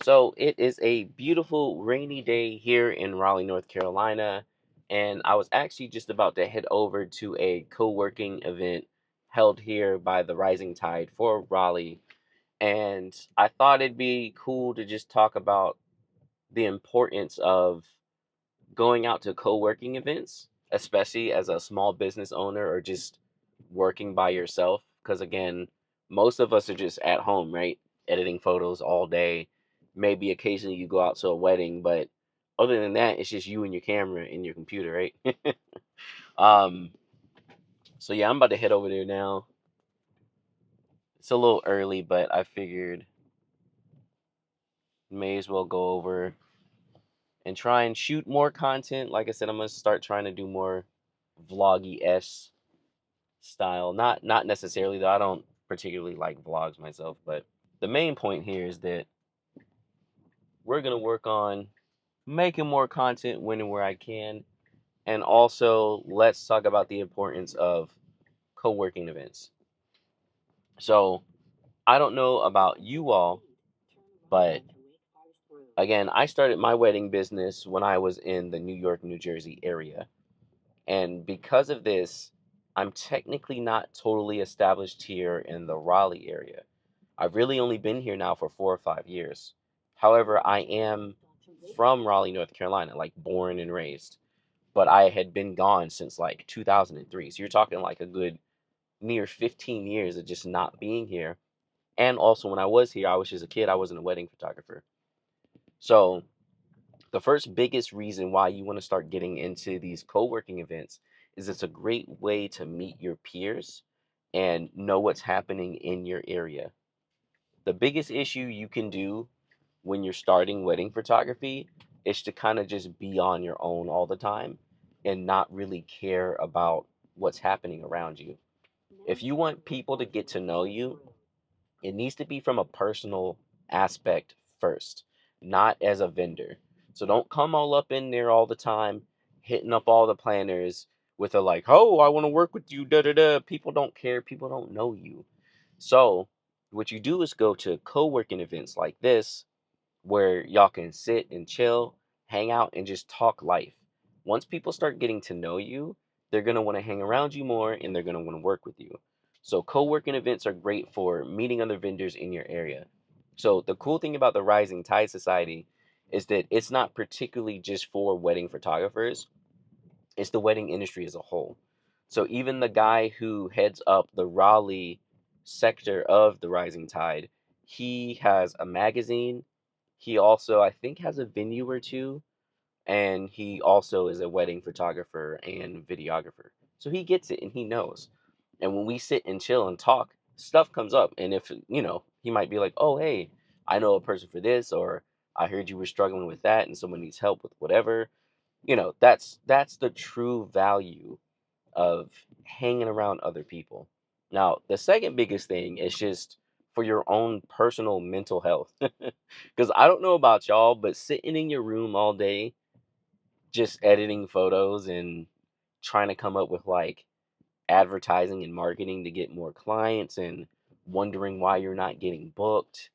So it is a beautiful rainy day here in Raleigh, North Carolina, and I was actually just about to head over to a co-working event held here by the Rising Tide for Raleigh, and I thought it'd be cool to just talk about the importance of going out to co-working events, especially as a small business owner or just working by yourself. Because again, most of us are just at home, right? Editing photos all day. Maybe occasionally you go out to a wedding, but other than that, it's just you and your camera and your computer, right? um, so yeah, I'm about to head over there now. It's a little early, but I figured may as well go over and try and shoot more content. Like I said, I'm gonna start trying to do more vloggy s style. Not necessarily though. I don't particularly like vlogs myself, but the main point here is that we're gonna work on making more content when and where I can, and also let's talk about the importance of co-working events. So I don't know about you all, but again, I started my wedding business when I was in the New York, New Jersey area. And because of this, I'm technically not totally established here in the Raleigh area. I've really only been here now for 4 or 5 years. However, I am from Raleigh, North Carolina, like born and raised. But I had been gone since like 2003. So you're talking like a good near 15 years of just not being here. And also, when I was here, I was just a kid. I wasn't a wedding photographer. So the first biggest reason why you want to start getting into these co-working events is it's a great way to meet your peers and know what's happening in your area. The biggest issue you can do when you're starting wedding photography is to kind of just be on your own all the time and not really care about what's happening around you. If you want people to get to know you, it needs to be from a personal aspect first, not as a vendor. So don't come all up in there all the time, hitting up all the planners with a like, oh, I want to work with you, da da da. People don't care. People don't know you. So what you do is go to co-working events like this where y'all can sit and chill, hang out, and just talk life. Once people start getting to know you, they're going to want to hang around you more and they're going to want to work with you. So, co working events are great for meeting other vendors in your area. So, the cool thing about the Rising Tide Society is that it's not particularly just for wedding photographers, it's the wedding industry as a whole. So, even the guy who heads up the Raleigh sector of the Rising Tide, he has a magazine. He also, I think, has a venue or two, and he also is a wedding photographer and videographer. So he gets it and he knows. And when we sit and chill and talk, stuff comes up. And if, he might be like, oh, hey, I know a person for this, or I heard you were struggling with that and someone needs help with whatever. That's the true value of hanging around other people. Now, the second biggest thing is just for your own personal mental health. Because I don't know about y'all, but sitting in your room all day, just editing photos and trying to come up with like advertising and marketing to get more clients and wondering why you're not getting booked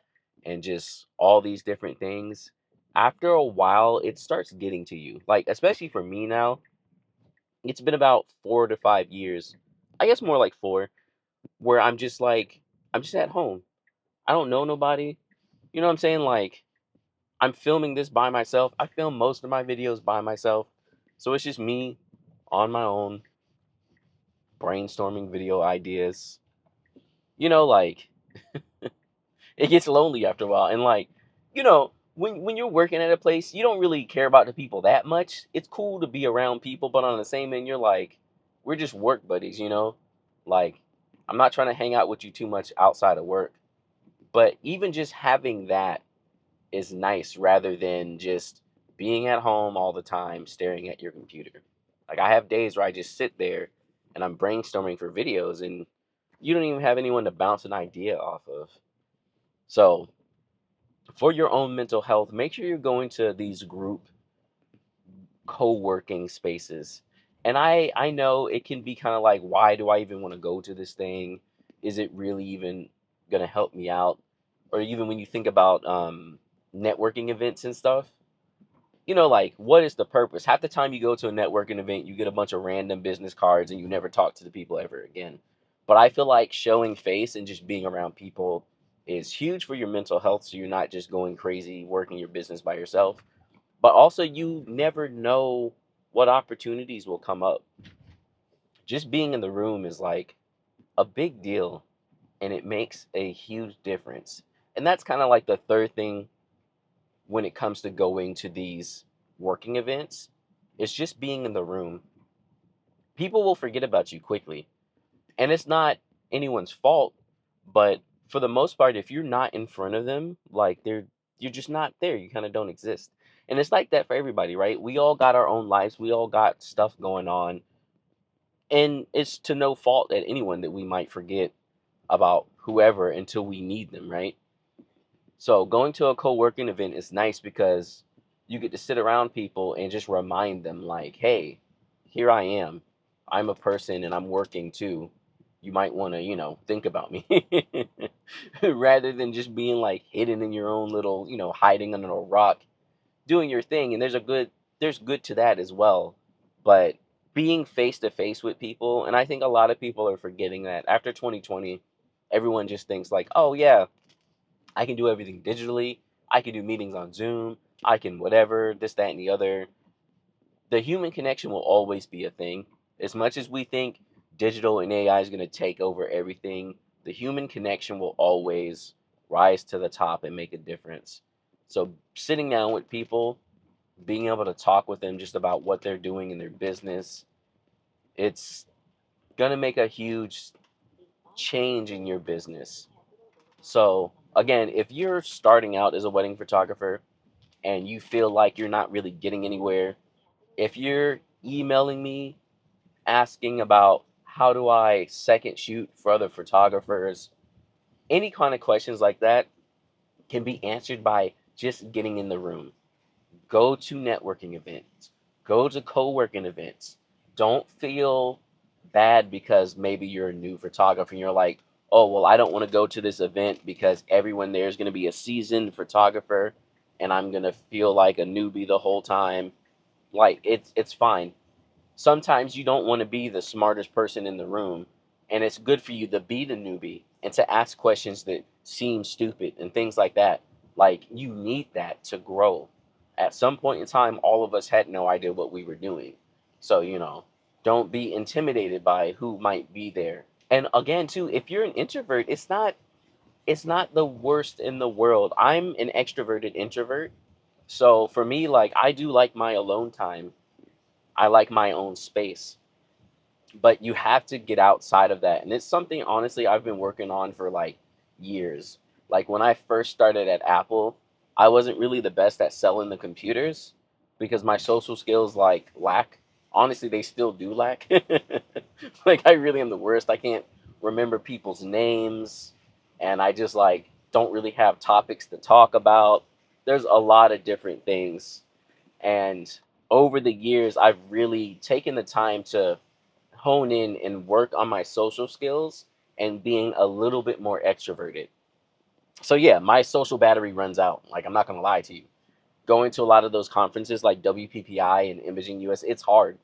and just all these different things. After a while, it starts getting to you. Like, especially for me now, it's been about 4 to 5 years, I guess more like four, where I'm just at home. I don't know nobody. You know what I'm saying? Like, I'm filming this by myself. I film most of my videos by myself. So it's just me on my own, brainstorming video ideas. Like, it gets lonely after a while. And like, when you're working at a place, you don't really care about the people that much. It's cool to be around people, but on the same end, you're like, we're just work buddies, you know? Like, I'm not trying to hang out with you too much outside of work. But even just having that is nice rather than just being at home all the time staring at your computer. Like, I have days where I just sit there and I'm brainstorming for videos and you don't even have anyone to bounce an idea off of. So, for your own mental health, make sure you're going to these group co-working spaces. And I know it can be kind of like, why do I even want to go to this thing? Is it really even going to help me out? Or even when you think about networking events and stuff, like what is the purpose? Half the time you go to a networking event, you get a bunch of random business cards and you never talk to the people ever again. But I feel like showing face and just being around people is huge for your mental health. So you're not just going crazy working your business by yourself. But also, you never know what opportunities will come up. Just being in the room is like a big deal and it makes a huge difference. And that's kind of like the third thing when it comes to going to these working events. It's just being in the room. People will forget about you quickly. And it's not anyone's fault, but for the most part, if you're not in front of them, like you're just not there. You kind of don't exist. And it's like that for everybody, right? We all got our own lives. We all got stuff going on. And it's to no fault at anyone that we might forget about whoever until we need them, right? So going to a co-working event is nice because you get to sit around people and just remind them like, hey, here I am. I'm a person and I'm working too. You might want to, think about me rather than just being like hidden in your own little, hiding under a rock, doing your thing. And there's good to that as well. But being face to face with people, and I think a lot of people are forgetting that after 2020, everyone just thinks like, oh yeah, I can do everything digitally. I can do meetings on Zoom. I can whatever, this, that, and the other. The human connection will always be a thing. As much as we think digital and AI is going to take over everything, the human connection will always rise to the top and make a difference. So, sitting down with people, being able to talk with them just about what they're doing in their business, it's going to make a huge change in your business. So, again, if you're starting out as a wedding photographer, and you feel like you're not really getting anywhere, if you're emailing me asking about how do I second shoot for other photographers, any kind of questions like that can be answered by just getting in the room. Go to networking events, go to co-working events. Don't feel bad because maybe you're a new photographer and you're like, oh, well, I don't want to go to this event because everyone there is going to be a seasoned photographer and I'm going to feel like a newbie the whole time. Like it's fine. Sometimes you don't want to be the smartest person in the room, and it's good for you to be the newbie and to ask questions that seem stupid and things like that. Like you need that to grow. At some point in time, all of us had no idea what we were doing. So, don't be intimidated by who might be there. And again, too, if you're an introvert, it's not the worst in the world. I'm an extroverted introvert. So for me, like I do like my alone time. I like my own space, but you have to get outside of that. And it's something honestly I've been working on for like years. Like when I first started at Apple, I wasn't really the best at selling the computers because my social skills like lack. Honestly, they still do lack. Like I really am the worst. I can't remember people's names and I just like don't really have topics to talk about. There's a lot of different things, and over the years I've really taken the time to hone in and work on my social skills and being a little bit more extroverted. So yeah, my social battery runs out. Like I'm not gonna lie to you. Going to a lot of those conferences like WPPI and Imaging US, it's hard.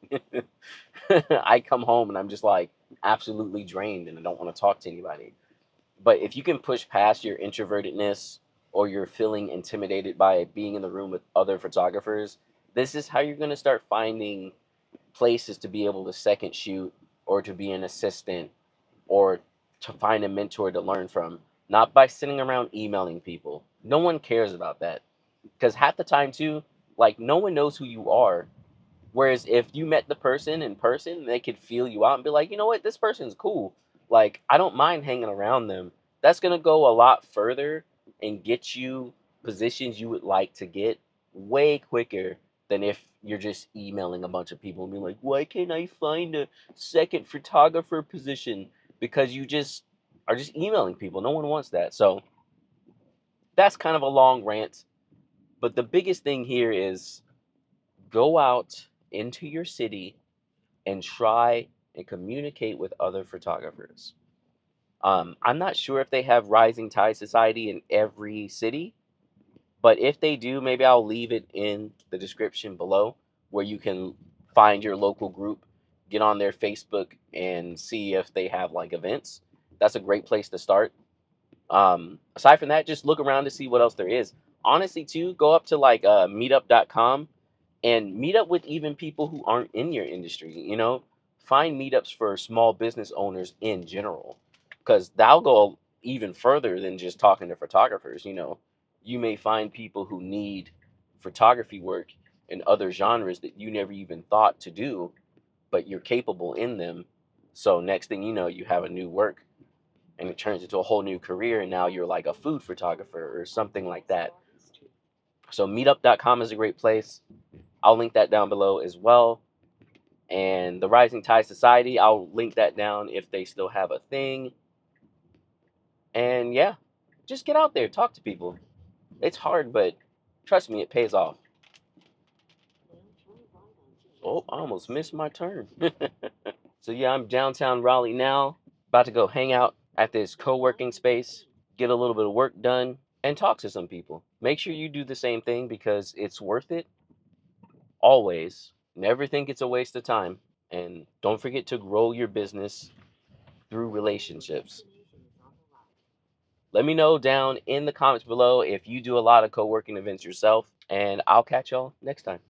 I come home and I'm just like absolutely drained and I don't want to talk to anybody. But if you can push past your introvertedness or you're feeling intimidated by being in the room with other photographers, this is how you're going to start finding places to be able to second shoot or to be an assistant or to find a mentor to learn from, not by sitting around emailing people. No one cares about that because half the time too, like no one knows who you are. Whereas if you met the person in person, they could feel you out and be like, you know what, this person's cool. Like, I don't mind hanging around them. That's going to go a lot further and get you positions you would like to get way quicker than if you're just emailing a bunch of people and being like, why can't I find a second photographer position? Because you just are just emailing people. No one wants that. So that's kind of a long rant. But the biggest thing here is go out into your city and try and communicate with other photographers. I'm not sure if they have Rising Tide Society in every city, But if they do, maybe I'll leave it in the description below where you can find your local group, get on their Facebook and see if they have like events. That's a great place to start. Aside from that, just look around to see what else there is. Honestly, too, go up to like meetup.com and meet up with even people who aren't in your industry. Find meetups for small business owners in general, because that'll go even further than just talking to photographers. You may find people who need photography work in other genres that you never even thought to do, but you're capable in them. So next thing you know, you have a new work and it turns into a whole new career, and now you're like a food photographer or something like that. So meetup.com is a great place. I'll link that down below as well. And the Rising Tide Society, I'll link that down if they still have a thing. And yeah, just get out there, talk to people. It's hard, but trust me, it pays off. Oh, I almost missed my turn. So yeah, I'm downtown Raleigh now, about to go hang out at this co-working space, get a little bit of work done, and talk to some people. Make sure you do the same thing because it's worth it always. Never think it's a waste of time. And don't forget to grow your business through relationships. Let me know down in the comments below if you do a lot of co-working events yourself, and I'll catch y'all next time.